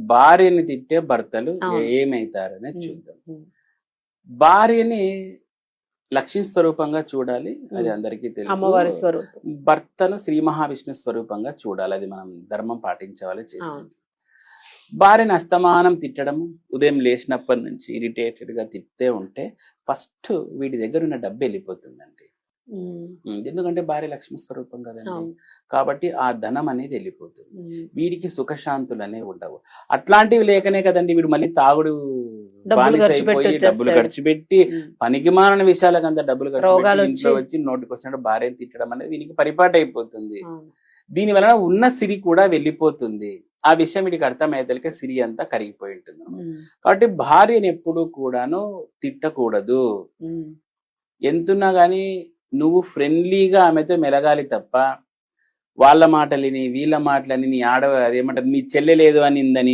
భార్యని తిట్టే భర్తలు అవును. ఏమైతారనేది ఉమ్, చూద్దాం. ఉమ్, భార్యని లక్ష్మీ స్వరూపంగా చూడాలి, అది ఉమ్. అందరికీ తెలుసు. అమ్మవారి స్వరూపం. భర్తను శ్రీ మహావిష్ణు స్వరూపంగా చూడాలి, అది మనం ధర్మం పాటించవాలి అవును. చేస్తుంది. భార్యని అస్తమానం తిట్టడం, ఉదయం లేచినప్పటి నుంచి ఇరిటేటెడ్ గా తిట్టే ఉంటే ఫస్ట్ వీడి దగ్గర ఉన్న డబ్బు వెళ్ళిపోతుందండి. ఉమ్, ఎందుకంటే భార్య లక్ష్మి స్వరూపం కదండి, అవును. కాబట్టి ఆ ధనం అనేది వెళ్ళిపోతుంది. ఉమ్. వీడికి సుఖశాంతులు అనేవి ఉండవు. అట్లాంటివి లేకనే కదండి వీడు మళ్ళీ తాగుడు డబ్బులు బానిస ఖర్చు పెట్టి అయిపోయి డబ్బులు వచ్చేస్తాడు. ఖర్చు పెట్టి ఉమ్. పనికిమాలిన విషయాలకు అంత డబ్బులు ఖర్చు రోగాలు పెట్టి ఇంట్లో వచ్చి. వచ్చి నోటికి వచ్చినట్టు భార్యను తిట్టడం అనేది వీనికి పరిపాటి అయిపోతుంది. అవును. దీని వలన ఉన్న సిరి కూడా వెళ్ళిపోతుంది. ఆ విషయం వీడికి అర్థమయ్యేతలకే సిరి అంతా కరిగిపోయి ఉంటుంది అన్నమాట. ఉమ్, కాబట్టి భార్యను ఎప్పుడు కూడాను తిట్టకూడదు. ఉమ్, ఎంతున్నా గానీ నువ్వు ఫ్రెండ్లీగా ఆమెతో మెలగాలి తప్ప వాళ్ళ మాటలని వీళ్ళ మాటలని నీ ఆడ అదేమంటారు మీ చెల్లె లేదు అనిందని